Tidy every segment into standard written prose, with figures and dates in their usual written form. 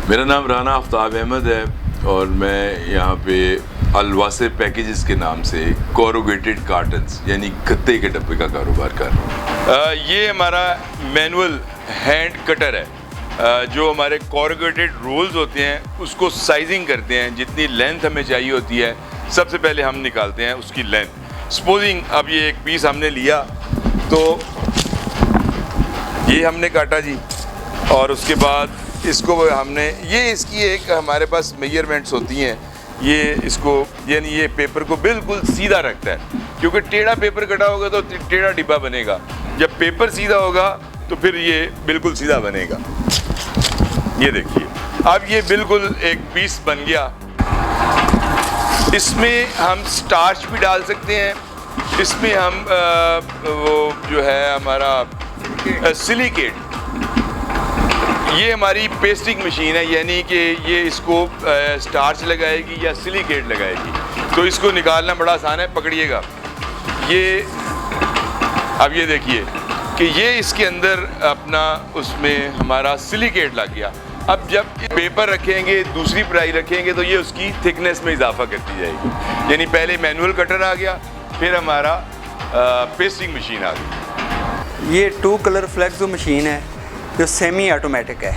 मेरा नाम राना आफ्ताब अहमद है और मैं यहाँ पे अलवासे पैकेजेस के नाम से कोरुगेटेड कार्टन्स यानी गत्ते के डब्बे का कारोबार कर रहा हूँ। ये हमारा मैनुअल हैंड कटर है जो हमारे कोरुगेटेड रोल्स होते हैं उसको साइजिंग करते हैं। जितनी लेंथ हमें चाहिए होती है सबसे पहले हम निकालते हैं उसकी लेंथ। सपोजिंग अब ये एक पीस हमने लिया तो ये हमने काटा जी, और उसके बाद इसको हमने ये इसकी एक हमारे पास मेजरमेंट्स होती हैं। ये इसको यानी ये पेपर को बिल्कुल सीधा रखता है, क्योंकि टेढ़ा पेपर कटा होगा तो टेढ़ा डिब्बा बनेगा। जब पेपर सीधा होगा तो फिर ये बिल्कुल सीधा बनेगा। ये देखिए अब ये बिल्कुल एक पीस बन गया। इसमें हम स्टार्च भी डाल सकते हैं, इसमें हम वो जो है हमारा सिलिकेट, ये हमारी पेस्टिंग मशीन है, यानी कि ये इसको स्टार्च लगाएगी या सिलिकेट लगाएगी। तो इसको निकालना बड़ा आसान है, पकड़िएगा ये। अब ये देखिए कि ये इसके अंदर अपना उसमें हमारा सिलिकेट लग गया। अब जब पेपर रखेंगे, दूसरी पराई रखेंगे तो ये उसकी थिकनेस में इजाफा करती जाएगी। यानी पहले मैनुअल कटर आ गया, फिर हमारा पेस्टिंग मशीन आ गई। ये 2 कलर फ्लेक्सो मशीन है जो सेमी ऑटोमेटिक है।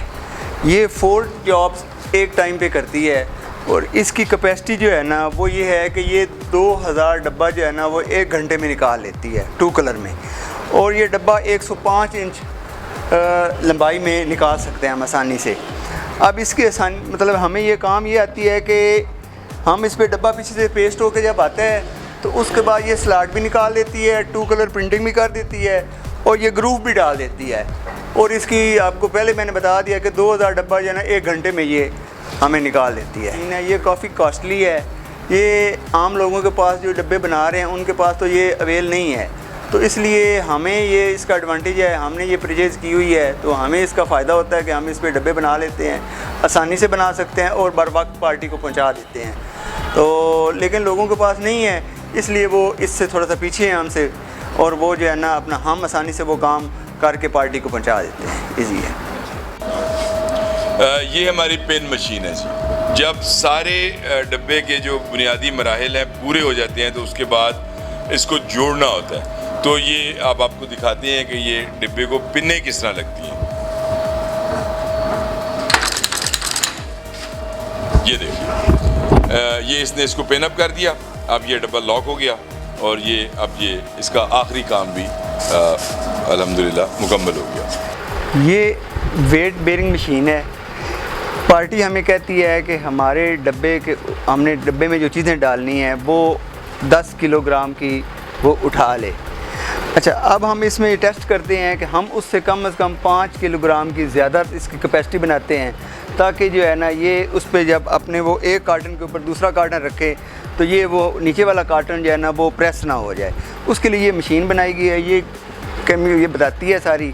ये 4 जॉब्स एक टाइम पे करती है और इसकी कैपेसिटी जो है ना वो ये है कि ये 2000 डब्बा जो है ना वो 1 घंटे में निकाल लेती है 2 कलर में। और ये डब्बा 105 इंच लंबाई में निकाल सकते हैं हम आसानी से। अब इसकी आसानी मतलब हमें ये काम ये आती है कि हम इस पर डब्बा पीछे से पेस्ट होकर जब आता है तो उसके बाद ये स्लाट भी निकाल देती है, 2 कलर प्रिंटिंग भी कर देती है और ये ग्रूव भी डाल देती है। और इसकी आपको पहले मैंने बता दिया कि 2000 डब्बा जो है ना 1 घंटे में ये हमें निकाल देती है। ये काफ़ी कॉस्टली है, ये आम लोगों के पास जो डब्बे बना रहे हैं उनके पास तो ये अवेल नहीं है। तो इसलिए हमें ये इसका एडवांटेज है, हमने ये परचेज़ की हुई है तो हमें इसका फ़ायदा होता है कि हम इस पर डब्बे बना लेते हैं, आसानी से बना सकते हैं और बर वक्त पार्टी को पहुँचा देते हैं। तो लेकिन लोगों के पास नहीं है, इसलिए वो इससे थोड़ा सा पीछे हैं हमसे, और वो जो है ना अपना हम आसानी से वो काम करके पार्टी को पहुंचा देते हैं। इजी है। ये हमारी पेन मशीन है जी। जब सारे डब्बे के जो बुनियादी मराहिल हैं पूरे हो जाते हैं तो उसके बाद इसको जोड़ना होता है। तो ये अब आपको दिखाते हैं कि ये डिब्बे को पिनें किस तरह लगती हैं। ये देखिए ये इसने इसको पिन अप कर दिया। अब ये डब्बा लॉक हो गया और ये अब ये इसका आखिरी काम भी अल्हम्दुलिल्लाह मुकम्मल हो गया। ये वेट बेरिंग मशीन है। पार्टी हमें कहती है कि हमारे डब्बे के हमने डब्बे में जो चीज़ें डालनी हैं वो 10 किलोग्राम की वो उठा ले। अच्छा, अब हम इसमें टेस्ट करते हैं कि हम उससे कम से कम 5 किलोग्राम की ज़्यादा इसकी कैपेसिटी बनाते हैं, ताकि जो है ना ये उस पर जब अपने वो एक कार्टन के ऊपर दूसरा कार्टन रखे तो ये वो नीचे वाला कार्टन जो है ना वो प्रेस ना हो जाए। उसके लिए ये मशीन बनाई गई है। ये बताती है सारी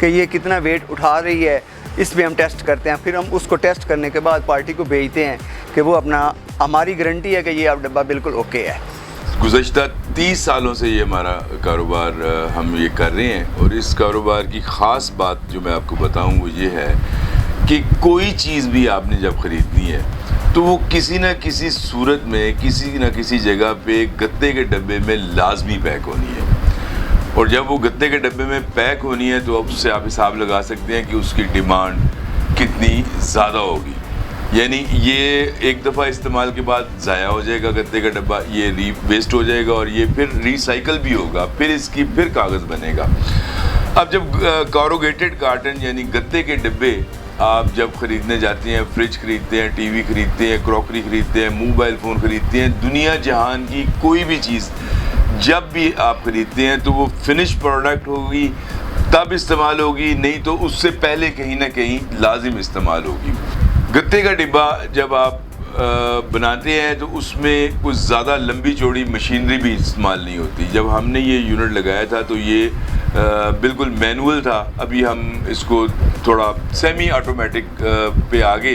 कि ये कितना वेट उठा रही है। इस पर हम टेस्ट करते हैं, फिर हम उसको टेस्ट करने के बाद पार्टी को भेजते हैं कि वो अपना, हमारी गारंटी है कि ये अब डब्बा बिल्कुल ओके है। गुज़श्ता 30 सालों से ये हमारा कारोबार हम ये कर रहे हैं और इस कारोबार की ख़ास बात जो मैं आपको बताऊं वो ये है कि कोई चीज़ भी आपने जब ख़रीदनी है तो वो किसी न किसी सूरत में किसी न किसी जगह पे गत्ते के डब्बे में लाजमी पैक होनी है। और जब वो गत्ते के डब्बे में पैक होनी है तो अब उससे आप हिसाब लगा सकते हैं कि उसकी डिमांड कितनी ज़्यादा होगी। यानी ये एक दफ़ा इस्तेमाल के बाद ज़ाया हो जाएगा गत्ते का डब्बा, ये वेस्ट हो जाएगा और ये फिर रिसाइकल भी होगा, फिर इसकी फिर कागज़ बनेगा। अब जब कोरुगेटेड कार्टन यानी गत्ते के डब्बे आप जब ख़रीदने जाते हैं, फ्रिज ख़रीदते हैं, टीवी ख़रीदते हैं, क्रॉकरी ख़रीदते हैं, मोबाइल फ़ोन ख़रीदते हैं, दुनिया जहान की कोई भी चीज़ जब भी आप ख़रीदते हैं तो वो फिनिश प्रोडक्ट होगी तब इस्तेमाल होगी, नहीं तो उससे पहले कहीं ना कहीं लाजिम इस्तेमाल होगी। गत्ते का डिब्बा जब आप बनाते हैं तो उसमें कुछ ज़्यादा लंबी चौड़ी मशीनरी भी इस्तेमाल नहीं होती। जब हमने ये यूनिट लगाया था तो ये बिल्कुल मैनुअल था, अभी हम इसको थोड़ा सेमी ऑटोमेटिक पे आगे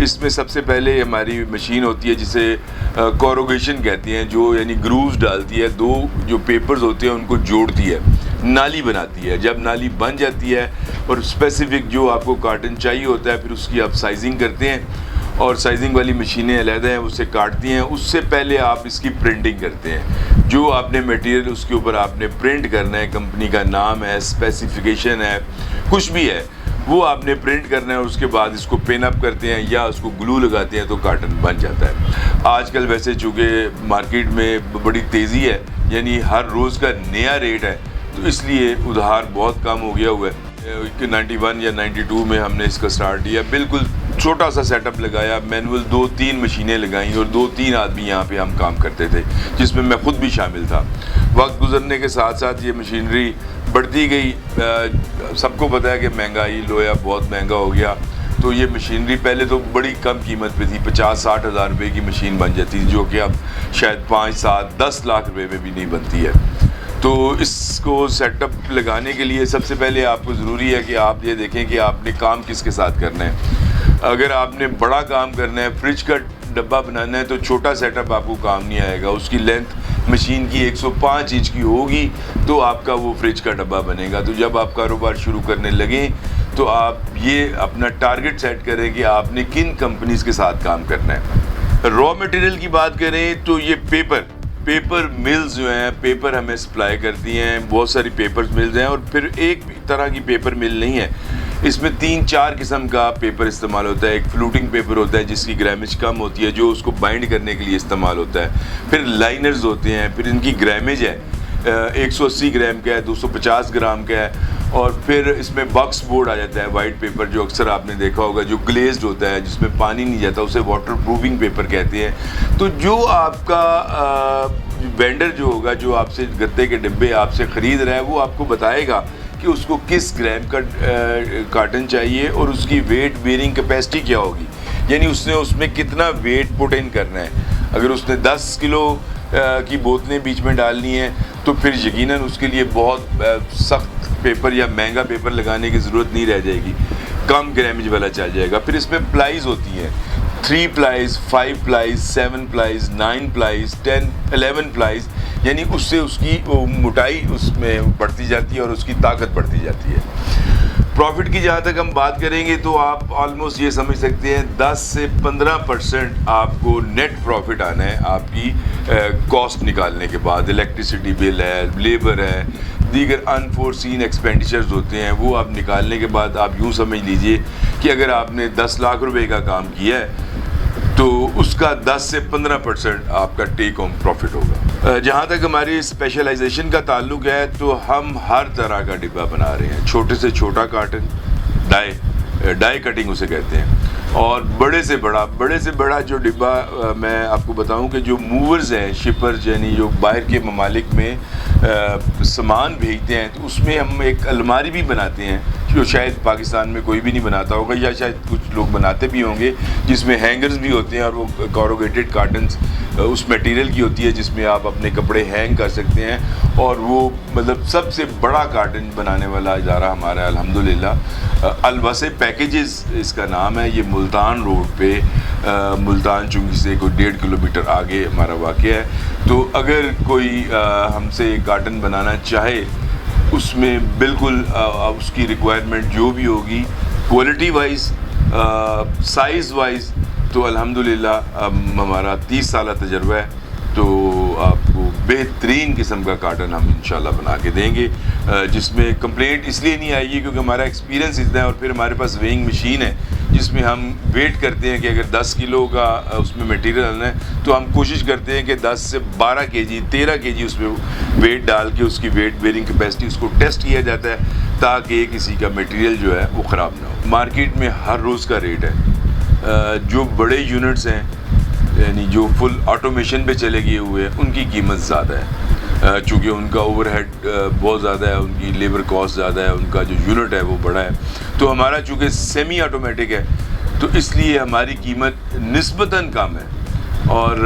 इसमें सबसे पहले हमारी मशीन होती है जिसे कोरोगेशन कहती हैं, जो यानी ग्रूव्स डालती है, दो जो पेपर्स होते हैं उनको जोड़ती है, नाली बनाती है। जब नाली बन जाती है और स्पेसिफिक जो आपको कार्टन चाहिए होता है, फिर उसकी आप साइजिंग करते हैं और साइजिंग वाली मशीनें अलहदा हैं, उसे काटती हैं। उससे पहले आप इसकी प्रिंटिंग करते हैं। जो आपने मटेरियल उसके ऊपर आपने प्रिंट करना है, कंपनी का नाम है, स्पेसिफिकेशन है, कुछ भी है, वो आपने प्रिंट करना है। उसके बाद इसको पेन अप करते हैं या उसको ग्लू लगाते हैं तो कार्टन बन जाता है। आजकल वैसे चूँकि मार्केट में बड़ी तेज़ी है, यानी हर रोज़ का नया रेट है, तो इसलिए उधार बहुत कम हो गया हुआ है। 91 या 92 में हमने इसका स्टार्ट किया, बिल्कुल छोटा सा सेटअप लगाया, मैनुअल 2-3 मशीनें लगाई और 2-3 आदमी यहाँ पे हम काम करते थे, जिसमें मैं ख़ुद भी शामिल था। वक्त गुजरने के साथ साथ ये मशीनरी बढ़ती गई। सबको पता है कि महंगाई, लोया बहुत महंगा हो गया, तो ये मशीनरी पहले तो बड़ी कम कीमत पे थी, 50-60 हज़ार रुपये की मशीन बन जाती थी, जो कि अब शायद 5-7-10 लाख रुपये में भी नहीं बनती है। तो इसको सेटअप लगाने के लिए सबसे पहले आपको ज़रूरी है कि आप ये देखें कि आपने काम किसके साथ करना है। अगर आपने बड़ा काम करना है, फ्रिज का डब्बा बनाना है, तो छोटा सेटअप आपको काम नहीं आएगा। उसकी लेंथ मशीन की 105 इंच की होगी तो आपका वो फ्रिज का डब्बा बनेगा। तो जब आप कारोबार शुरू करने लगें तो आप ये अपना टारगेट सेट करें कि आपने किन कंपनीज़ के साथ काम करना है। रॉ मटेरियल की बात करें तो ये पेपर मिल्स जो हैं, पेपर हमें सप्लाई करती हैं, बहुत सारी पेपर मिल्स हैं। और फिर एक तरह की पेपर मिल नहीं है, इसमें 3-4 किस्म का पेपर इस्तेमाल होता है। एक फ्लूटिंग पेपर होता है जिसकी ग्रामेज कम होती है, जो उसको बाइंड करने के लिए इस्तेमाल होता है। फिर लाइनर्स होते हैं, फिर इनकी ग्रामेज है 180 ग्राम का है, 250 ग्राम का है। और फिर इसमें बॉक्स बोर्ड आ जाता है, वाइट पेपर, जो अक्सर आपने देखा होगा, जो ग्लेज्ड होता है, जिसमें पानी नहीं जाता, उसे वाटर प्रूफिंग पेपर कहते हैं। तो जो आपका वेंडर जो होगा, जो आपसे गत्ते के डिब्बे आपसे ख़रीद रहा है, वो आपको बताएगा कि उसको किस ग्राम का कार्टन चाहिए और उसकी वेट बेयरिंग कैपेसिटी क्या होगी, यानी उसने उसमें कितना वेट पुट इन करना है। अगर उसने 10 किलो की बोतलें बीच में डालनी है तो फिर यकीनन उसके लिए बहुत सख्त पेपर या महंगा पेपर लगाने की ज़रूरत नहीं रह जाएगी, कम ग्रामेज वाला चल जाएगा। फिर इसमें प्लाईज होती हैं, 3 plies, 5 plies, 7 plies, 9 plies, 10, 11 plies, यानी उससे उसकी मोटाई उसमें बढ़ती जाती है और उसकी ताकत बढ़ती जाती है। प्रॉफिट की जहाँ तक हम बात करेंगे तो आप ऑलमोस्ट ये समझ सकते हैं 10 से 15% आपको नेट प्रॉफिट आना है आपकी कॉस्ट निकालने के बाद। इलेक्ट्रिसिटी बिल है, लेबर है, दीगर अनफोर्सीन एक्सपेंडिचर्स होते हैं, वो आप निकालने के बाद आप यूँ समझ लीजिए कि अगर आपने 10 लाख रुपए का काम किया है तो उसका 10 से 15% आपका टेक होम प्रॉफिट होगा। जहाँ तक हमारी स्पेशलाइजेशन का ताल्लुक है तो हम हर तरह का डिब्बा बना रहे हैं, छोटे से छोटा कार्टन, डाई कटिंग उसे कहते हैं, और बड़े से बड़ा जो डिब्बा मैं आपको बताऊं कि जो मूवर्स हैं, शिपर्स, यानी जो बाहर के ममालिक में सामान भेजते हैं, तो उसमें हम एक अलमारी भी बनाते हैं जो शायद पाकिस्तान में कोई भी नहीं बनाता होगा, या शायद कुछ लोग बनाते भी होंगे, जिसमें हैंगर्स भी होते हैं और वो कोरोगेटेड कार्टन्स उस मटेरियल की होती है जिसमें आप अपने कपड़े हैंग कर सकते हैं। और वो मतलब सबसे बड़ा कार्टन बनाने वाला इदारा हमारा है अल्हम्दुलिल्लाह। अलवसे पैकेजेस इसका नाम है। ये मुल्तान रोड पे, मुल्तान चुंगी से कोई 1.5 किलोमीटर आगे हमारा वाक़या है। तो अगर कोई हमसे कार्टन बनाना चाहे, उसमें बिल्कुल उसकी रिक्वायरमेंट जो भी होगी, क्वालिटी वाइज, साइज़ वाइज, तो अल्हम्दुलिल्लाह हमारा 30 साल तजर्बा है, तो आपको बेहतरीन किस्म का कार्टन हम इंशाल्लाह बना के देंगे, जिसमें कंप्लेंट इसलिए नहीं आएगी क्योंकि हमारा एक्सपीरियंस इतना है। और फिर हमारे पास वेइंग मशीन है जिसमें हम वेट करते हैं कि अगर 10 किलो का उसमें मटेरियल डालना है तो हम कोशिश करते हैं कि 10 से 12 केजी, 13 केजी उसमें वेट डाल के उसकी वेट बेयरिंग कैपेसिटी उसको टेस्ट किया जाता है ताकि किसी का मटेरियल जो है वो ख़राब ना हो। मार्केट में हर रोज़ का रेट है। जो बड़े यूनिट्स हैं, यानी जो फुल ऑटोमेशन पे चले गए हुए हैं, उनकी कीमत ज़्यादा है, चूँकि उनका ओवरहेड बहुत ज़्यादा है, उनकी लेबर कॉस्ट ज़्यादा है, उनका जो यूनिट है वो बड़ा है। तो हमारा चूँकि सेमी ऑटोमेटिक है तो इसलिए हमारी कीमत निस्बतन कम है। और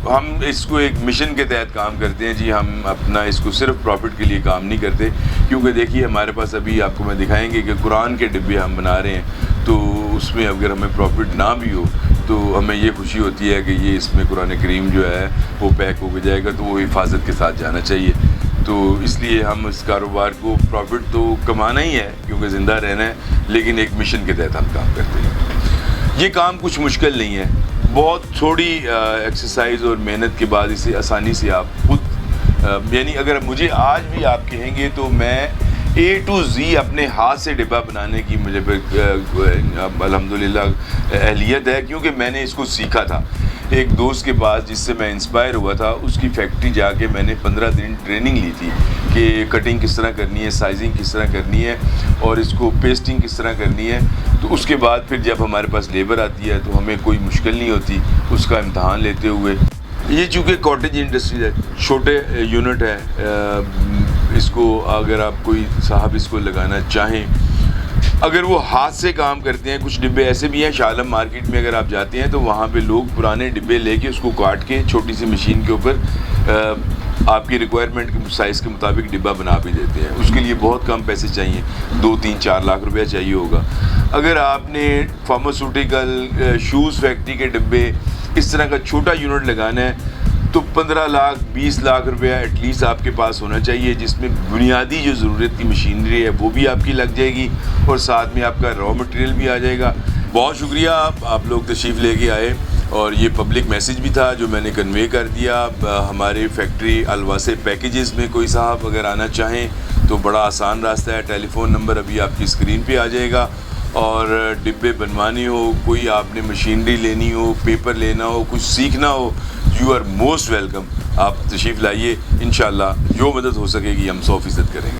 हम इसको एक मिशन के तहत काम करते हैं जी। हम अपना इसको सिर्फ प्रॉफिट के लिए काम नहीं करते, क्योंकि देखिए हमारे पास अभी आपको मैं दिखाएंगे कि कुरान के डिब्बे हम बना रहे हैं, तो उसमें अगर हमें प्रॉफिट ना भी हो तो हमें ये खुशी होती है कि ये इसमें कुरान करीम जो है वो पैक होकर जाएगा, तो वो हिफाजत के साथ जाना चाहिए। तो इसलिए हम इस कारोबार को प्रॉफिट तो कमाना ही है क्योंकि ज़िंदा रहना है, लेकिन एक मिशन के तहत हम काम करते हैं। ये काम कुछ मुश्किल नहीं है, बहुत थोड़ी एक्सरसाइज और मेहनत के बाद इसे आसानी से आप खुद यानी अगर मुझे आज भी आप कहेंगे तो मैं A to Z अपने हाथ से डिब्बा बनाने की मुझे अल्हम्दुलिल्लाह अहलियत है, क्योंकि मैंने इसको सीखा था एक दोस्त के पास जिससे मैं इंस्पायर हुआ था। उसकी फैक्ट्री जाके मैंने 15 दिन ट्रेनिंग ली थी कि कटिंग किस तरह करनी है, साइजिंग किस तरह करनी है और इसको पेस्टिंग किस तरह करनी है। तो उसके बाद फिर जब हमारे पास लेबर आती है तो हमें कोई मुश्किल नहीं होती उसका इम्तहान लेते हुए। ये चूँकि कॉटेज इंडस्ट्री है, छोटे यूनिट है, इसको अगर आप कोई साहब इसको लगाना चाहें, अगर वो हाथ से काम करते हैं, कुछ डिब्बे ऐसे भी हैं शालम मार्केट में अगर आप जाते हैं तो वहाँ पे लोग पुराने डिब्बे लेके उसको काट के छोटी सी मशीन के ऊपर आपकी रिक्वायरमेंट के साइज़ के मुताबिक डिब्बा बना भी देते हैं। उसके लिए बहुत कम पैसे चाहिए, 2-3-4 लाख रुपया चाहिए होगा। अगर आपने फार्मास्यूटिकल शूज़ फैक्ट्री के डिब्बे इस तरह का छोटा यूनिट लगाना है तो 15 लाख 20 लाख रुपया एटलीस्ट आपके पास होना चाहिए, जिसमें बुनियादी जो ज़रूरत की मशीनरी है वो भी आपकी लग जाएगी और साथ में आपका रॉ मटेरियल भी आ जाएगा। बहुत शुक्रिया आप लोग तशरीफ़ लेके आए और ये पब्लिक मैसेज भी था जो मैंने कन्वे कर दिया। हमारे फैक्ट्री अलवासे पैकेजेस में कोई साहब अगर आना चाहें तो बड़ा आसान रास्ता है, टेलीफ़ोन नंबर अभी आपकी स्क्रीन पे आ जाएगा। और डिब्बे बनवानी हो, कोई आपने मशीनरी लेनी हो, पेपर लेना हो, कुछ सीखना हो, यू आर मोस्ट वेलकम। आप तशरीफ़ लाइए, इंशाल्लाह जो मदद हो सकेगी हम 100% करेंगे।